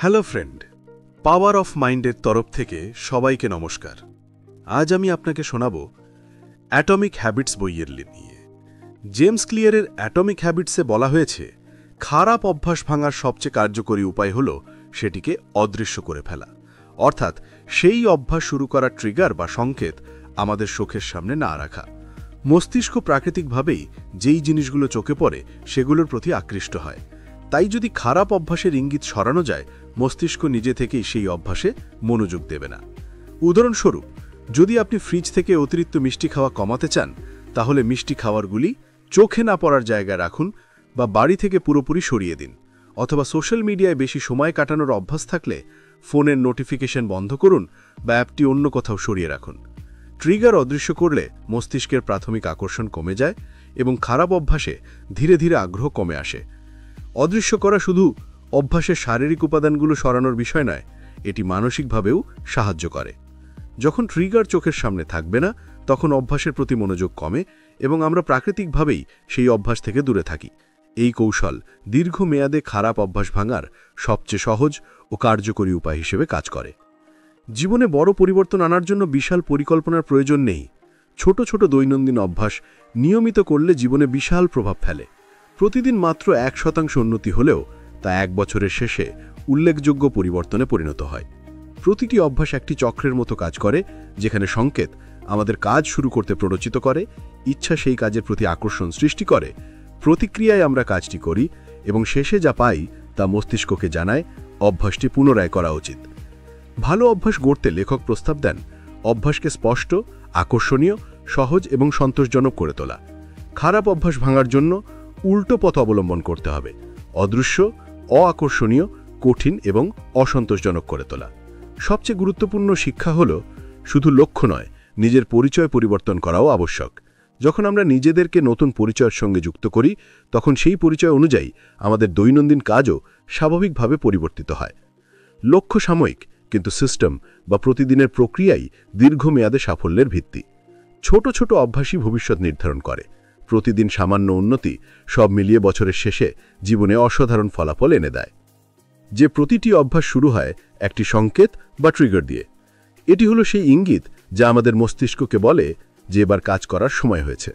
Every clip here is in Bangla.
হ্যালো ফ্রেন্ড, পাওয়ার অফ মাইন্ডের তরফ থেকে সবাইকে নমস্কার। আজ আমি আপনাকে শোনাব অ্যাটমিক হ্যাবিটস বইয়ের নিয়ে। জেমস ক্লিয়ারের অ্যাটমিক হ্যাবিটসে বলা হয়েছে, খারাপ অভ্যাস ভাঙার সবচেয়ে কার্যকরী উপায় হল সেটিকে অদৃশ্য করে ফেলা, অর্থাৎ সেই অভ্যাস শুরু করার ট্রিগার বা সংকেত আমাদের চোখের সামনে না রাখা। মস্তিষ্ক প্রাকৃতিকভাবেই যেই জিনিসগুলো চোখে পড়ে সেগুলোর প্রতি আকৃষ্ট হয়। তাই যদি খারাপ অভ্যাসের ইঙ্গিত সরানো যায়, মস্তিষ্ক নিজে থেকেই সেই অভ্যাসে মনোযোগ দেবে না। উদাহরণস্বরূপ, যদি আপনি ফ্রিজ থেকে অতিরিক্ত মিষ্টি খাওয়া কমাতে চান, তাহলে মিষ্টি খাওয়ারগুলি চোখে না পড়ার জায়গায় রাখুন বা বাড়ি থেকে পুরোপুরি সরিয়ে দিন। অথবা সোশ্যাল মিডিয়ায় বেশি সময় কাটানোর অভ্যাস থাকলে ফোনের নোটিফিকেশন বন্ধ করুন বা অ্যাপটি অন্য কোথাও সরিয়ে রাখুন। ট্রিগার অদৃশ্য করলে মস্তিষ্কের প্রাথমিক আকর্ষণ কমে যায় এবং খারাপ অভ্যাসে ধীরে ধীরে আগ্রহ কমে আসে। অদৃশ্য করা শুধু অভ্যাসের শারীরিক উপাদানগুলো সরানোর বিষয় নয়, এটি মানসিকভাবেও সাহায্য করে। যখন ট্রিগার চোখের সামনে থাকবে না, তখন অভ্যাসের প্রতি মনোযোগ কমে এবং আমরা প্রাকৃতিকভাবেই সেই অভ্যাস থেকে দূরে থাকি। এই কৌশল দীর্ঘমেয়াদে খারাপ অভ্যাস ভাঙার সবচেয়ে সহজ ও কার্যকরী উপায় হিসেবে কাজ করে। জীবনে বড় পরিবর্তন আনার জন্য বিশাল পরিকল্পনার প্রয়োজন নেই। ছোট ছোট দৈনন্দিন অভ্যাস নিয়মিত করলে জীবনে বিশাল প্রভাব ফেলে। প্রতিদিন মাত্র 1% উন্নতি হলেও তা 1 বছরের শেষে উল্লেখযোগ্য পরিবর্তনে পরিণত হয়। প্রতিটি অভ্যাস একটি চক্রের মতো কাজ করে, যেখানে সংকেত আমাদের কাজ শুরু করতে প্ররোচিত করে, ইচ্ছা সেই কাজের প্রতি আকর্ষণ সৃষ্টি করে, প্রতিক্রিয়ায় আমরা কাজটি করি এবং শেষে যা পাই তা মস্তিষ্ককে জানায় অভ্যাসটি পুনরায় করা উচিত। ভালো অভ্যাস গড়তে লেখক প্রস্তাব দেন অভ্যাসকে স্পষ্ট, আকর্ষণীয়, সহজ এবং সন্তোষজনক করে তোলা। খারাপ অভ্যাস ভাঙার জন্য উল্টো পথ অবলম্বন করতে হবে, অদৃশ্য, অআকর্ষণীয়, কঠিন এবং অসন্তোষজনক করে তোলা। সবচেয়ে গুরুত্বপূর্ণ শিক্ষা হল, শুধু লক্ষ্য নয়, নিজের পরিচয় পরিবর্তন করাও আবশ্যক। যখন আমরা নিজেদেরকে নতুন পরিচয়ের সঙ্গে যুক্ত করি, তখন সেই পরিচয় অনুযায়ী আমাদের দৈনন্দিন কাজও স্বাভাবিকভাবে পরিবর্তিত হয়। লক্ষ্য সাময়িক, কিন্তু সিস্টেম বা প্রতিদিনের প্রক্রিয়াই দীর্ঘমেয়াদে সাফল্যের ভিত্তি। ছোট ছোট অভ্যাসই ভবিষ্যৎ নির্ধারণ করে। প্রতিদিন সামান্য উন্নতি সব মিলিয়ে বছরের শেষে জীবনে অসাধারণ ফলাফল এনে দেয়। যে প্রতিটি অভ্যাস শুরু হয় একটি সংকেত বা ট্রিগার দিয়ে। এটি হলো সেই ইঙ্গিত যা আমাদের মস্তিষ্ককে বলে যে এবার কাজ করার সময় হয়েছে।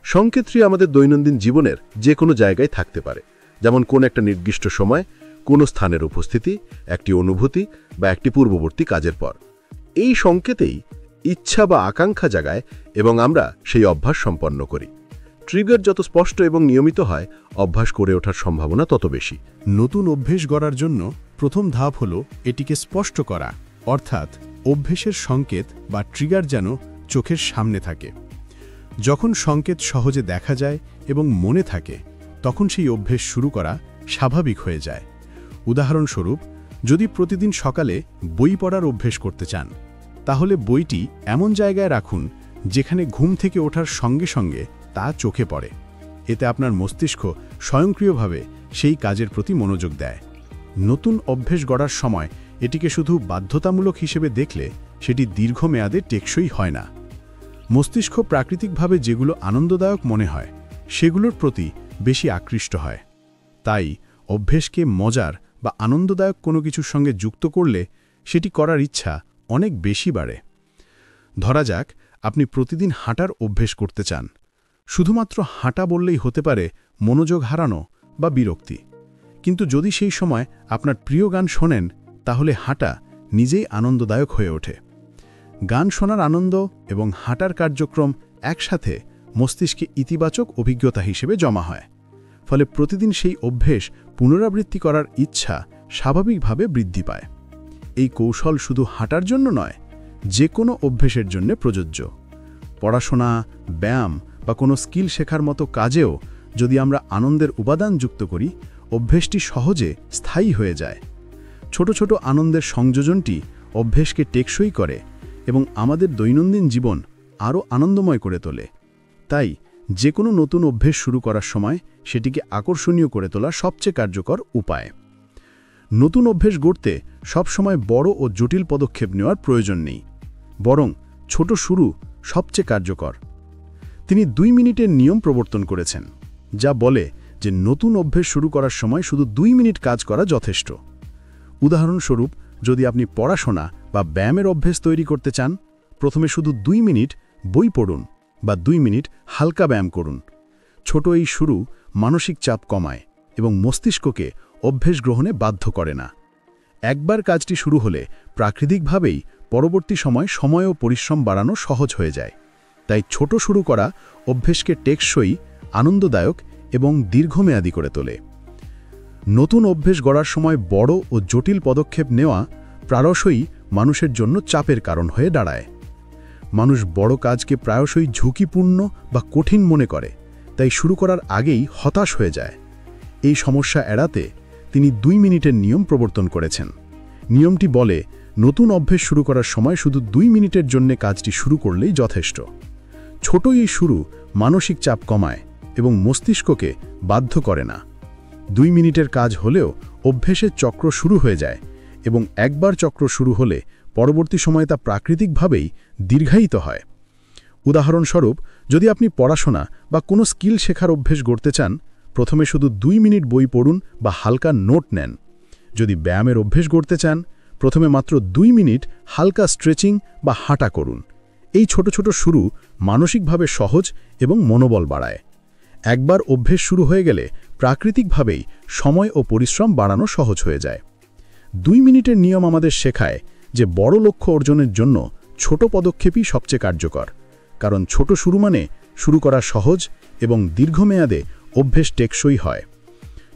সংকেতটি আমাদের দৈনন্দিন জীবনের যে কোনো জায়গায় থাকতে পারে, যেমন কোন একটা নির্দিষ্ট সময়, কোনো স্থানের উপস্থিতি, একটি অনুভূতি বা একটি পূর্ববর্তী কাজের পর। এই সংকেতেই ইচ্ছা বা আকাঙ্ক্ষা জাগায় এবং আমরা সেই অভ্যাস সম্পন্ন করি। ট্রিগার যত স্পষ্ট এবং নিয়মিত হয়, অভ্যাস করে ওঠার সম্ভাবনা তত বেশি। নতুন অভ্যেস গড়ার জন্য প্রথম ধাপ হল এটিকে স্পষ্ট করা, অর্থাৎ অভ্যেসের সংকেত বা ট্রিগার যেন চোখের সামনে থাকে। যখন সংকেত সহজে দেখা যায় এবং মনে থাকে, তখন সেই অভ্যেস শুরু করা স্বাভাবিক হয়ে যায়। উদাহরণস্বরূপ, যদি প্রতিদিন সকালে বই পড়ার অভ্যেস করতে চান, তাহলে বইটি এমন জায়গায় রাখুন যেখানে ঘুম থেকে ওঠার সঙ্গে সঙ্গে তা চোখে পড়ে। এতে আপনার মস্তিষ্ক স্বয়ংক্রিয়ভাবে সেই কাজের প্রতি মনোযোগ দেয়। নতুন অভ্যেস গড়ার সময় এটিকে শুধু বাধ্যতামূলক হিসেবে দেখলে সেটি দীর্ঘমেয়াদে টেকসই হয় না। মস্তিষ্ক প্রাকৃতিকভাবে যেগুলো আনন্দদায়ক মনে হয় সেগুলোর প্রতি বেশি আকৃষ্ট হয়। তাই অভ্যেসকে মজার বা আনন্দদায়ক কোনো কিছুর সঙ্গে যুক্ত করলে সেটি করার ইচ্ছা অনেক বেশি বাড়ে। ধরা যাক, আপনি প্রতিদিন হাঁটার অভ্যেস করতে চান। শুধুমাত্র হাঁটা বললেই হতে পারে মনোযোগ হারানো বা বিরক্তি। কিন্তু যদি সেই সময় আপনার প্রিয় গান শোনেন, তাহলে হাঁটা নিজেই আনন্দদায়ক হয়ে ওঠে। গান শোনার আনন্দ এবং হাঁটার কার্যক্রম একসাথে মস্তিষ্কে ইতিবাচক অভিজ্ঞতা হিসেবে জমা হয়। ফলে প্রতিদিন সেই অভ্যেস পুনরাবৃত্তি করার ইচ্ছা স্বাভাবিকভাবে বৃদ্ধি পায়। এই কৌশল শুধু হাঁটার জন্য নয়, যে কোনো অভ্যেসের জন্য প্রযোজ্য। পড়াশোনা, ব্যায়াম বা কোনো স্কিল শেখার মতো কাজেও যদি আমরা আনন্দের উপাদান যুক্ত করি, অভ্যেসটি সহজে স্থায়ী হয়ে যায়। ছোট ছোট আনন্দের সংযোজনটি অভ্যেসকে টেকসই করে এবং আমাদের দৈনন্দিন জীবন আরও আনন্দময় করে তোলে। তাই যে কোনো নতুন অভ্যেস শুরু করার সময় সেটিকে আকর্ষণীয় করে তোলা সবচেয়ে কার্যকর উপায়। নতুন অভ্যেস গড়তে সবসময় বড় ও জটিল পদক্ষেপ নেওয়ার প্রয়োজন নেই, বরং ছোট শুরু সবচেয়ে কার্যকর। তিনি 2 মিনিটের নিয়ম প্রবর্তন করেছেন, যা বলে যে নতুন অভ্যেস শুরু করার সময় শুধু 2 মিনিট কাজ করা যথেষ্ট। উদাহরণস্বরূপ, যদি আপনি পড়াশোনা বা ব্যায়ামের অভ্যেস তৈরি করতে চান, প্রথমে শুধু 2 মিনিট বই পড়ুন বা 2 মিনিট হালকা ব্যায়াম করুন। ছোট এই শুরু মানসিক চাপ কমায় এবং মস্তিষ্ককে অভ্যেস গ্রহণে বাধ্য করে না। একবার কাজটি শুরু হলে প্রাকৃতিকভাবেই পরবর্তী সময় ও পরিশ্রম বাড়ানো সহজ হয়ে যায়। তাই ছোট শুরু করা অভ্যেসকে টেকসই, আনন্দদায়ক এবং দীর্ঘমেয়াদী করে তোলে। নতুন অভ্যেস গড়ার সময় বড় ও জটিল পদক্ষেপ নেওয়া প্রায়শই মানুষের জন্য চাপের কারণ হয়ে দাঁড়ায়। মানুষ বড় কাজকে প্রায়শই ঝুঁকিপূর্ণ বা কঠিন মনে করে, তাই শুরু করার আগেই হতাশ হয়ে যায়। এই সমস্যা এড়াতে তিনি 2 মিনিটের নিয়ম প্রবর্তন করেছেন। নিয়মটি বলে, নতুন অভ্যেস শুরু করার সময় শুধু 2 মিনিটের জন্য কাজটি শুরু করলেই যথেষ্ট। ছোট এই শুরু মানসিক চাপ কমায় এবং মস্তিষ্ককে বাধ্য করে না। 2 মিনিটের কাজ হলেও অভ্যেসের চক্র শুরু হয়ে যায় এবং একবার চক্র শুরু হলে পরবর্তী সময়ে তা প্রাকৃতিকভাবেই দীর্ঘায়িত হয়। উদাহরণস্বরূপ, যদি আপনি পড়াশোনা বা কোনো স্কিল শেখার অভ্যেস গড়তে চান, প্রথমে শুধু 2 মিনিট বই পড়ুন বা হালকা নোট নেন। যদি ব্যায়ামের অভ্যেস গড়তে চান, প্রথমে মাত্র 2 মিনিট হালকা স্ট্রেচিং বা হাঁটা করুন। এই ছোট ছোট শুরু মানসিকভাবে সহজ এবং মনোবল বাড়ায়। একবার অভ্যেস শুরু হয়ে গেলে প্রাকৃতিকভাবেই সময় ও পরিশ্রম বাড়ানো সহজ হয়ে যায়। 2 মিনিটের নিয়ম আমাদের শেখায় যে বড় লক্ষ্য অর্জনের জন্য ছোট পদক্ষেপই সবচেয়ে কার্যকর, কারণ ছোট শুরু মানে শুরু করা সহজ এবং দীর্ঘমেয়াদে অভ্যেস টেকসই হয়।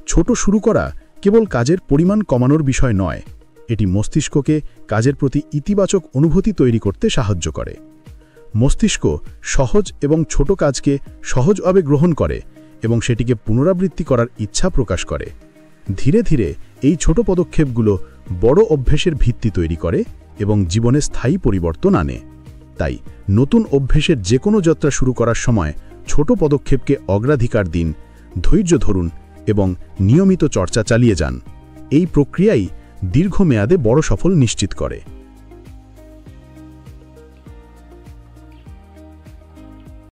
ছোট শুরু করা কেবল কাজের পরিমাণ কমানোর বিষয় নয়, এটি মস্তিষ্ককে কাজের প্রতি ইতিবাচক অনুভূতি তৈরি করতে সাহায্য করে। মস্তিষ্ক সহজ এবং ছোট কাজকে সহজভাবে গ্রহণ করে এবং সেটিকে পুনরাবৃত্তি করার ইচ্ছা প্রকাশ করে। ধীরে ধীরে এই ছোট পদক্ষেপগুলো বড় অভ্যেসের ভিত্তি তৈরি করে এবং জীবনে স্থায়ী পরিবর্তন আনে। তাই নতুন অভ্যেসের যে কোনো যাত্রা শুরু করার সময় ছোট পদক্ষেপকে অগ্রাধিকার দিন, ধৈর্য ধরুন এবং নিয়মিত চর্চা চালিয়ে যান। এই প্রক্রিয়াই দীর্ঘমেয়াদে বড় সফল নিশ্চিত করে।